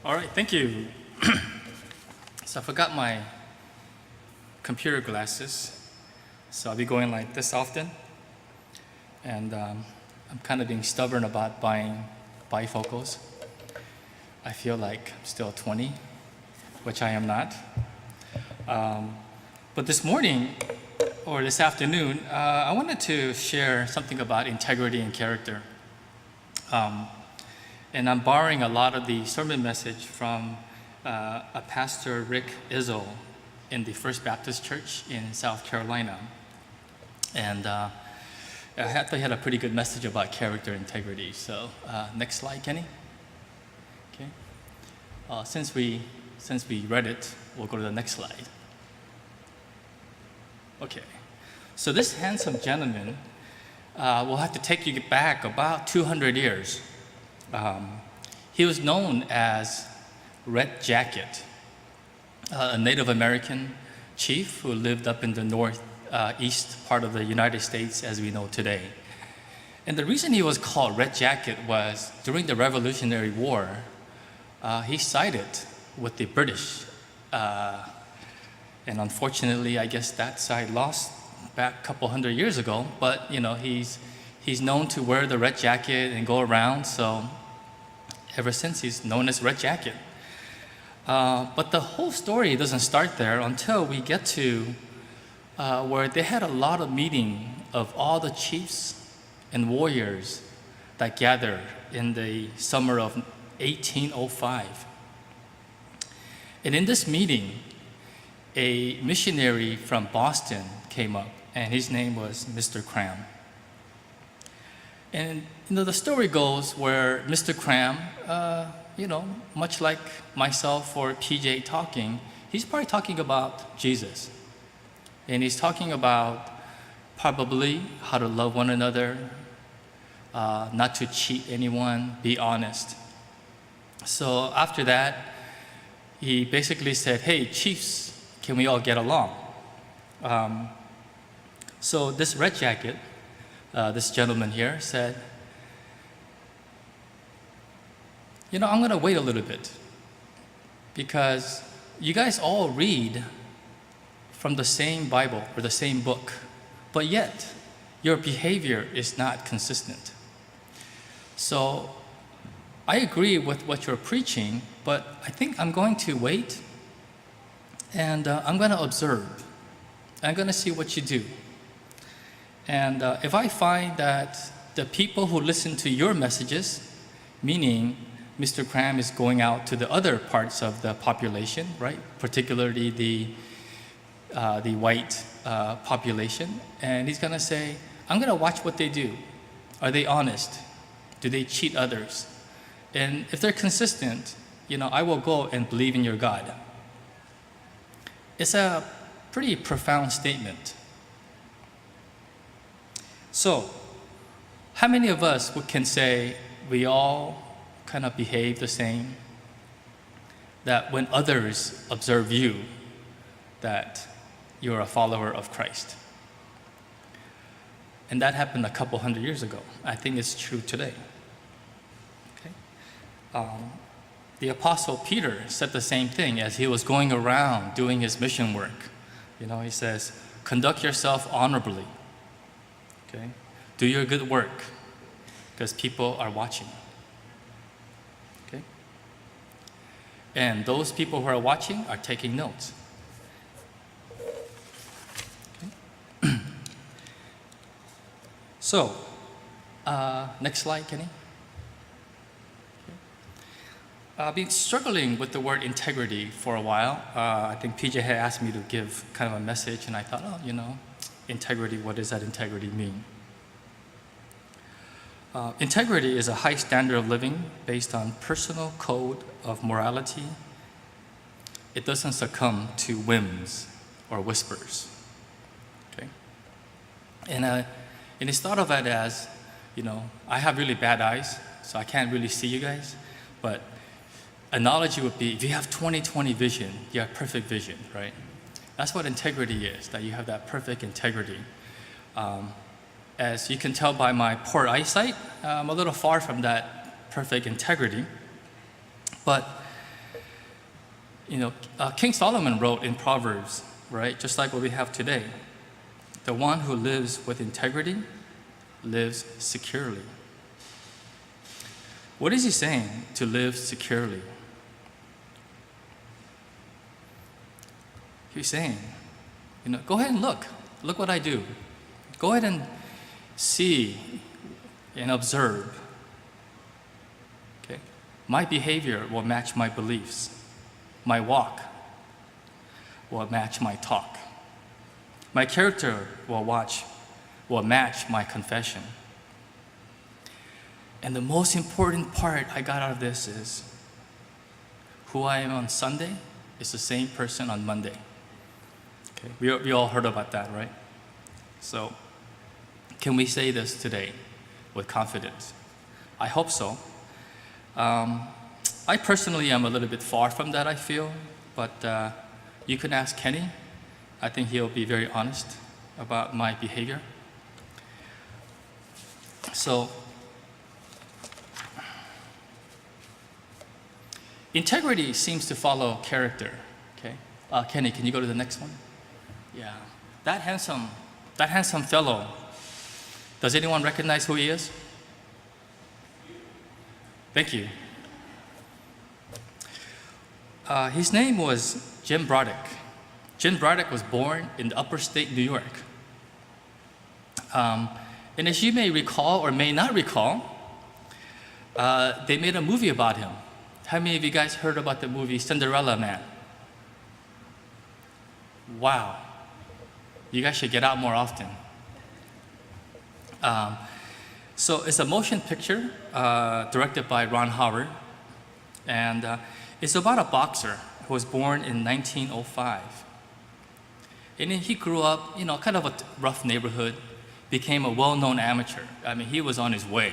All right, thank you. So I forgot my computer glasses, so I'll be going like this often. And I'm kind of being stubborn about buying bifocals. I feel like I'm still 20, which I am not. But this morning, or this afternoon, I wanted to share something about integrity and character. And I'm borrowing a lot of the sermon message from a pastor, Rick Izzo, in the First Baptist Church in South Carolina. And I thought he had a pretty good message about character and integrity. So next slide, Kenny. Okay. Since we read it, we'll go to the next slide. Okay. So this handsome gentleman will have to take you back about 200 years. He was known as Red Jacket, a Native American chief who lived up in the northeast part of the United States as we know today. And the reason he was called Red Jacket was during the Revolutionary War, he sided with the British. And unfortunately, I guess that side lost back a couple hundred years ago, but you know, he's known to wear the red jacket and go around, so ever since he's known as Red Jacket. But the whole story doesn't start there until we get to where they had a lot of meeting of all the chiefs and warriors that gathered in the summer of 1805. And in this meeting, a missionary from Boston came up, and his name was Mr. Kramm. And you know, the story goes where Mr. Kramm, much like myself or PJ talking, he's probably talking about Jesus. And he's talking about probably how to love one another, not to cheat anyone, be honest. So after that, he basically said, hey, chiefs, can we all get along? So this Red Jacket, this gentleman here said, I'm going to wait a little bit because you guys all read from the same Bible or the same book, but yet your behavior is not consistent. So I agree with what you're preaching, but I think I'm going to wait and I'm going to observe. I'm going to see what you do. And if I find that the people who listen to your messages, meaning Mr. Kramm is going out to the other parts of the population, right? Particularly the white population, and he's going to say, I'm going to watch what they do. Are they honest? Do they cheat others? And if they're consistent, I will go and believe in your God. It's a pretty profound statement. So, how many of us can say we all kind of behave the same? That when others observe you, that you're a follower of Christ. And that happened a couple hundred years ago. I think it's true today. Okay? The Apostle Peter said the same thing as he was going around doing his mission work. He says, conduct yourself honorably. Okay? Do your good work because people are watching. Okay? And those people who are watching are taking notes. Okay? So, next slide, Kenny. I've been struggling with the word integrity for a while. I think PJ had asked me to give kind of a message, and I thought, integrity, what does that integrity mean? Integrity is a high standard of living based on personal code of morality. It doesn't succumb to whims or whispers. Okay? And it's thought of it as, I have really bad eyes, so I can't really see you guys, but analogy would be, if you have 20/20 vision, you have perfect vision, right? That's what integrity is, that you have that perfect integrity. As you can tell by my poor eyesight, I'm a little far from that perfect integrity. But King Solomon wrote in Proverbs, right, just like what we have today, the one who lives with integrity lives securely. What is he saying to live securely? He's saying, go ahead and look. Look what I do. Go ahead and see and observe. Okay? My behavior will match my beliefs. My walk will match my talk. My character will match my confession. And the most important part I got out of this is who I am on Sunday is the same person on Monday. Okay, we all heard about that, right? So, can we say this today with confidence? I hope so. I personally am a little bit far from that, I feel, but you can ask Kenny. I think he'll be very honest about my behavior. So, integrity seems to follow character. Okay, Kenny, can you go to the next one? Yeah, that handsome fellow. Does anyone recognize who he is? Thank you. His name was Jim Braddock. Jim Braddock was born in the upper state New York. And as you may recall or may not recall, they made a movie about him. How many of you guys heard about the movie Cinderella Man? Wow. You guys should get out more often. So it's a motion picture directed by Ron Howard. And it's about a boxer who was born in 1905. And he grew up, kind of a rough neighborhood, became a well-known amateur. I mean, he was on his way.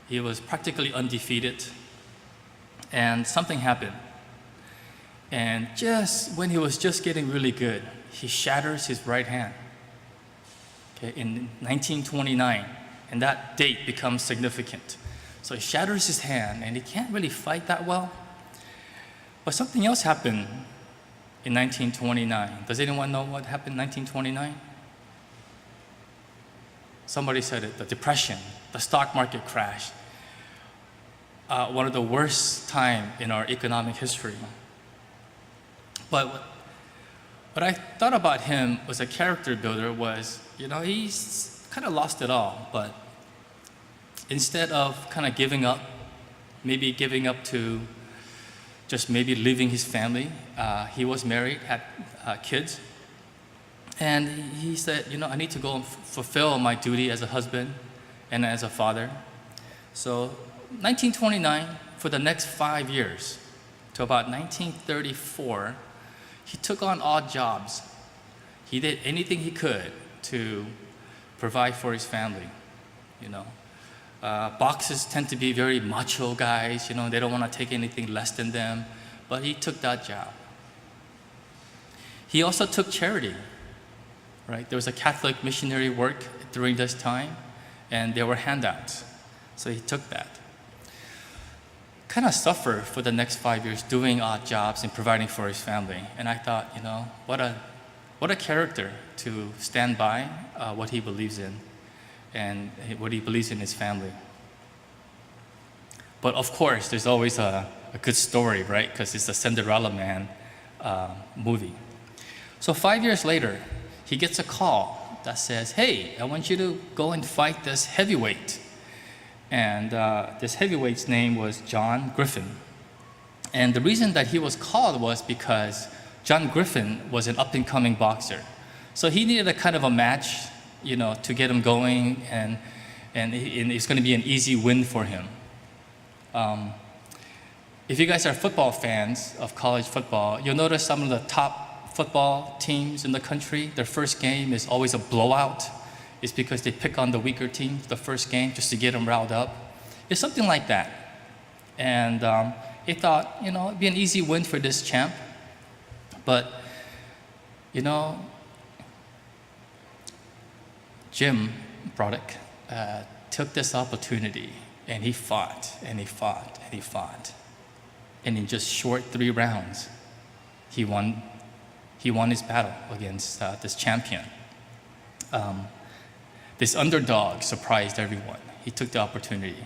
He was practically undefeated. And something happened. And just when he was just getting really good, he shatters his right hand. Okay, in 1929, and that date becomes significant. So he shatters his hand, and he can't really fight that well. But something else happened in 1929. Does anyone know what happened in 1929? Somebody said it, the Depression, the stock market crash. One of the worst time in our economic history. But what I thought about him was a character builder was, he's kind of lost it all, but instead of kind of giving up, maybe giving up to just maybe leaving his family, he was married, had kids, and he said, I need to go and fulfill my duty as a husband and as a father. So 1929, for the next 5 years, to about 1934, he took on odd jobs. He did anything he could to provide for his family. Boxers tend to be very macho guys, they don't want to take anything less than them, but he took that job. He also took charity, right? There was a Catholic missionary work during this time, and there were handouts, so he took that. Kind of suffered for the next 5 years doing odd jobs and providing for his family, and I thought, what a character to stand by what he believes in and what he believes in his family. But of course, there's always a good story, right? Because it's the Cinderella Man movie. So 5 years later, he gets a call that says, hey, I want you to go and fight this heavyweight. And this heavyweight's name was John Griffin. And the reason that he was called was because John Griffin was an up-and-coming boxer. So he needed a kind of a match, to get him going, and it's going to be an easy win for him. If you guys are football fans of college football, you'll notice some of the top football teams in the country, their first game is always a blowout. It's because they pick on the weaker team the first game just to get them riled up. It's something like that. And he thought, it'd be an easy win for this champ. But, Jim Braddock took this opportunity, and he fought, and he fought, and he fought. And in just short 3 rounds, he won his battle against this champion. This underdog surprised everyone. He took the opportunity.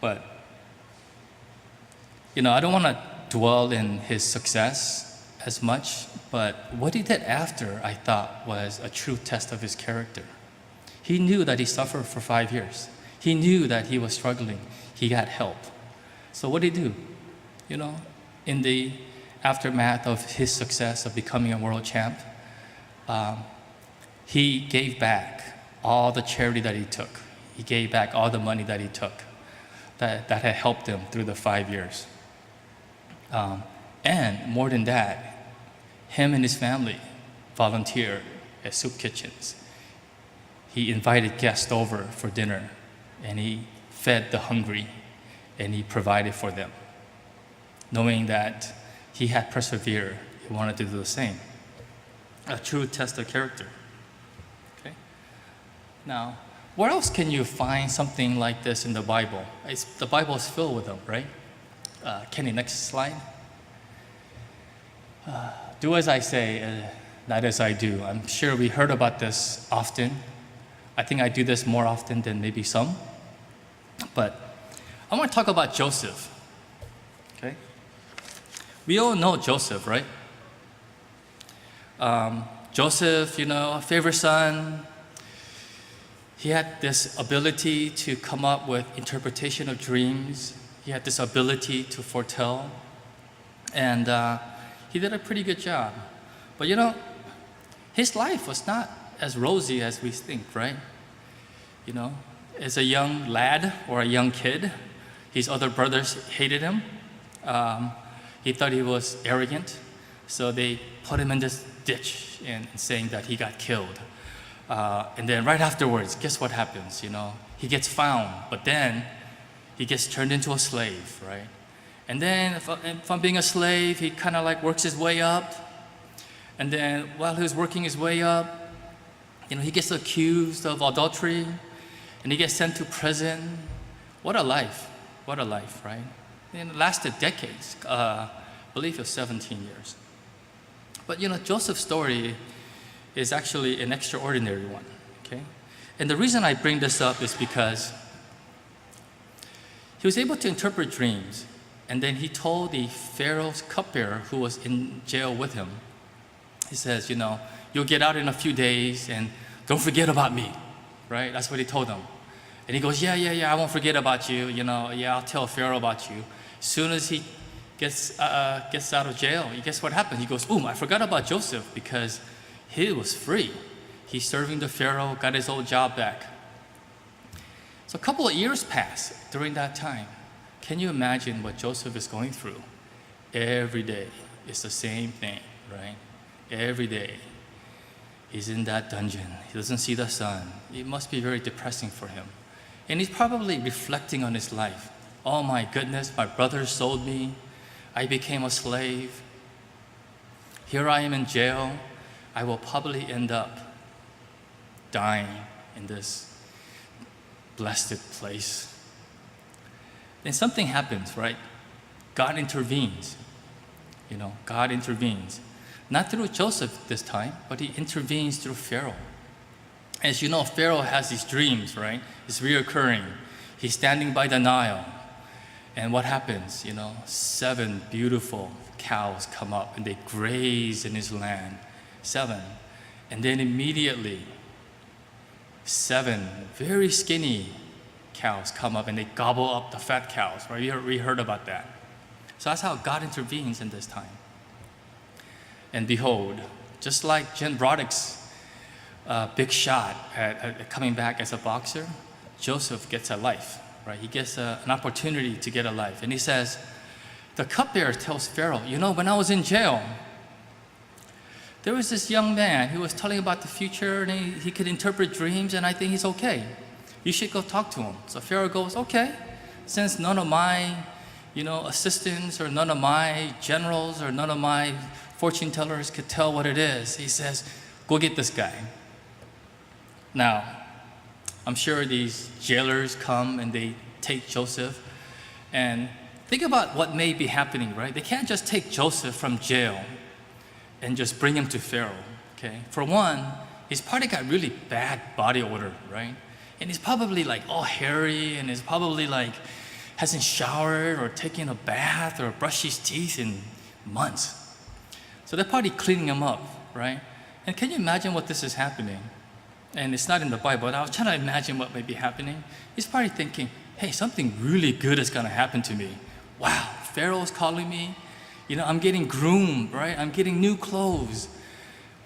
But, I don't want to dwell in his success as much, but what he did after, I thought, was a true test of his character. He knew that he suffered for 5 years. He knew that he was struggling. He got help. So what did he do? In the aftermath of his success of becoming a world champ, he gave back all the charity that he took. He gave back all the money that he took that had helped him through the 5 years. And more than that, him and his family volunteered at soup kitchens. He invited guests over for dinner, and he fed the hungry, and he provided for them. Knowing that he had persevered, he wanted to do the same. A true test of character. Okay? Now, where else can you find something like this in the Bible? The Bible is filled with them, right? Kenny, next slide. Do as I say, not as I do. I'm sure we heard about this often. I think I do this more often than maybe some. But I want to talk about Joseph. Okay? We all know Joseph, right? Joseph, a favorite son. He had this ability to come up with interpretation of dreams. He had this ability to foretell. And he did a pretty good job. But his life was not as rosy as we think, right? As a young lad or a young kid, his other brothers hated him. He thought he was arrogant. So they put him in this ditch and saying that he got killed. And then right afterwards, guess what happens? He gets found, but then he gets turned into a slave, right? And then from being a slave, he kind of like works his way up. And then while he was working his way up, he gets accused of adultery, and he gets sent to prison. What a life, right? And it lasted decades. I believe it was 17 years. But Joseph's story is actually an extraordinary one, okay? And the reason I bring this up is because he was able to interpret dreams, and then he told the Pharaoh's cupbearer who was in jail with him, he says, you'll get out in a few days, and don't forget about me, right? That's what he told him. And he goes, yeah, I won't forget about you, I'll tell Pharaoh about you. As soon as he gets out of jail, guess what happened? He goes, I forgot about Joseph, because he was free. He's serving the Pharaoh, got his old job back. So a couple of years passed during that time. Can you imagine what Joseph is going through? Every day, it's the same thing, right? Every day, he's in that dungeon. He doesn't see the sun. It must be very depressing for him. And he's probably reflecting on his life. Oh my goodness, my brothers sold me. I became a slave. Here I am in jail. I will probably end up dying in this blessed place. Then something happens, right? God intervenes. God intervenes. Not through Joseph this time, but he intervenes through Pharaoh. As you know, Pharaoh has these dreams, right? It's reoccurring. He's standing by the Nile. And what happens? 7 beautiful cows come up and they graze in his land. 7. And then immediately, 7 very skinny cows come up and they gobble up the fat cows, right? We heard about that. So that's how God intervenes in this time. And behold, just like Jen Broderick's big shot at coming back as a boxer, Joseph gets a life, right? He gets an opportunity to get a life. And he says, the cupbearer tells Pharaoh, when I was in jail, there was this young man who was telling about the future, and he could interpret dreams, and I think he's okay. You should go talk to him. So Pharaoh goes, okay, since none of my assistants or none of my generals or none of my fortune tellers could tell what it is, he says, go get this guy. Now, I'm sure these jailers come and they take Joseph, and think about what may be happening, right? They can't just take Joseph from jail and just bring him to Pharaoh. Okay? For one, he's probably got really bad body odor, right? And he's probably like all hairy, and he's probably like hasn't showered or taken a bath or brushed his teeth in months. So they're probably cleaning him up, right? And can you imagine what this is happening? And it's not in the Bible, but I was trying to imagine what may be happening. He's probably thinking, hey, something really good is gonna happen to me. Wow, Pharaoh's calling me. I'm getting groomed, right? I'm getting new clothes.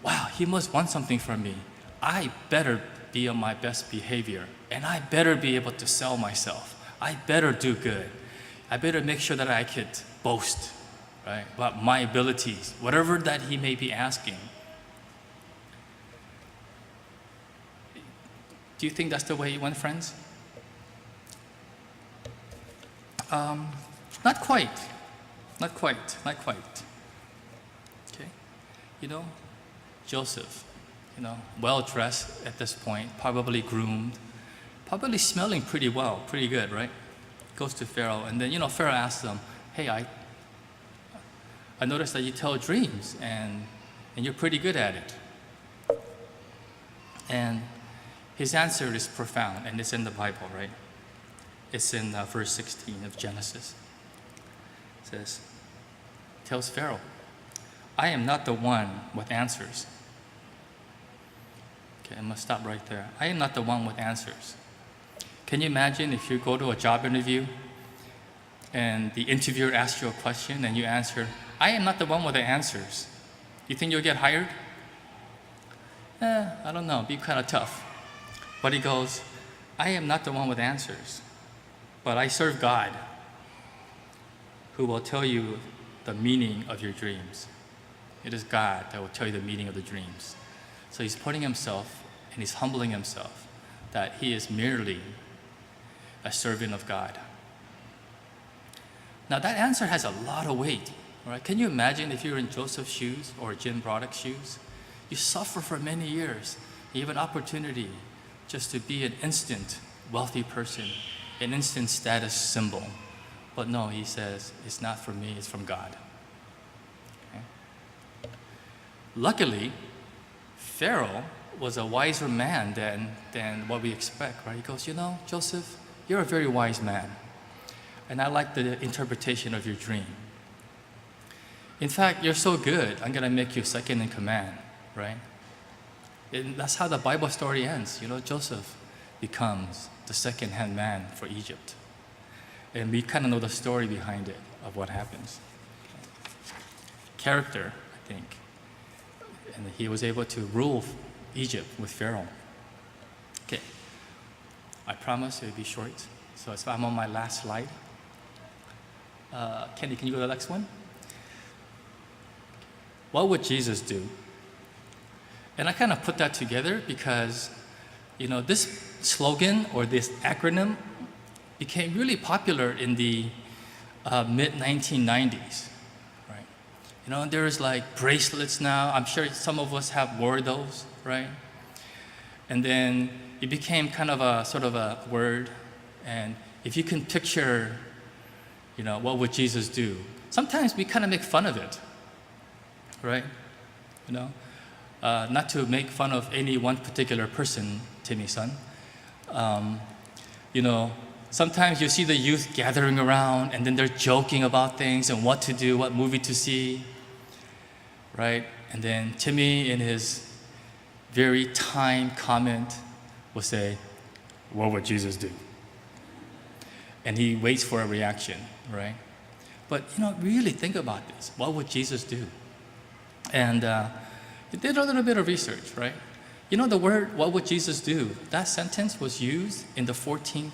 Wow, he must want something from me. I better be on my best behavior, and I better be able to sell myself. I better do good. I better make sure that I could boast, right, about my abilities, whatever that he may be asking. Do you think that's the way it went, friends? Not quite. Not quite. Not quite. Okay? Joseph, well dressed at this point, probably groomed, probably smelling pretty well, pretty good, right? Goes to Pharaoh, and then, Pharaoh asks him, hey, I noticed that you tell dreams, and you're pretty good at it. And his answer is profound, and it's in the Bible, right? It's in verse 16 of Genesis. It says, tells Pharaoh, I am not the one with answers. Okay, I'm going to stop right there. I am not the one with answers. Can you imagine if you go to a job interview and the interviewer asks you a question and you answer, I am not the one with the answers. You think you'll get hired? I don't know, be kind of tough. But he goes, I am not the one with answers, but I serve God, who will tell you the meaning of your dreams. It is God that will tell you the meaning of the dreams. So he's putting himself and he's humbling himself that he is merely a servant of God. Now that answer has a lot of weight. Right? Can you imagine if you're in Joseph's shoes or Jim Broderick's shoes? You suffer for many years. You have an opportunity just to be an instant wealthy person, an instant status symbol. But no, he says, it's not from me, it's from God. Okay? Luckily, Pharaoh was a wiser man than what we expect, right? He goes, Joseph, you're a very wise man. And I like the interpretation of your dream. In fact, you're so good, I'm going to make you second in command, right? And that's how the Bible story ends. Joseph becomes the second-hand man for Egypt. And we kind of know the story behind it, of what happens. Character, I think. And he was able to rule Egypt with Pharaoh. Okay. I promise it will be short. So I'm on my last slide. Kenny, can you go to the next one? What would Jesus do? And I kind of put that together because, this slogan or this acronym became really popular in the mid-1990s, right? There's like bracelets now. I'm sure some of us have worn those, right? And then it became kind of a sort of a word. And if you can picture, what would Jesus do? Sometimes we kind of make fun of it, right? Not to make fun of any one particular person, Timmy-san. Sometimes you see the youth gathering around and then they're joking about things and what to do, what movie to see, right? And then Timmy, in his very timed comment, will say, what would Jesus do? And he waits for a reaction, right? But, really think about this. What would Jesus do? And he did a little bit of research, right? The word, what would Jesus do? That sentence was used in the 14th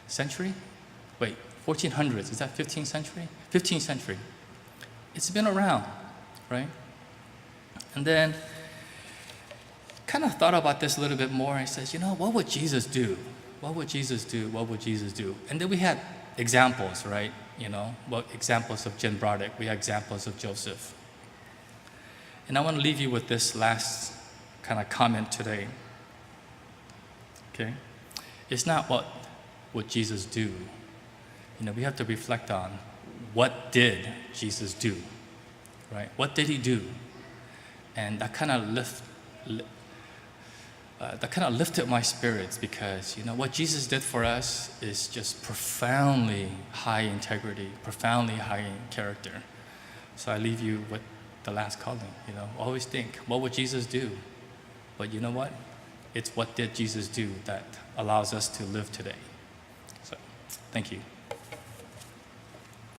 century? Wait, 1400s, is that 15th century? 15th century. It's been around, right? And then kind of thought about this a little bit more. I says, what would Jesus do? What would Jesus do? What would Jesus do? And then we had examples, right? Examples of Jim Broderick. We had examples of Joseph. And I want to leave you with this last kind of comment today. Okay? It's not what would Jesus do. We have to reflect on what did Jesus do, right? What did he do? And that kind of lifted my spirits, because what Jesus did for us is just profoundly high integrity, profoundly high in character. So I leave you with the last calling. Always think, what would Jesus do? But you know what? It's what did Jesus do that allows us to live today. So thank you.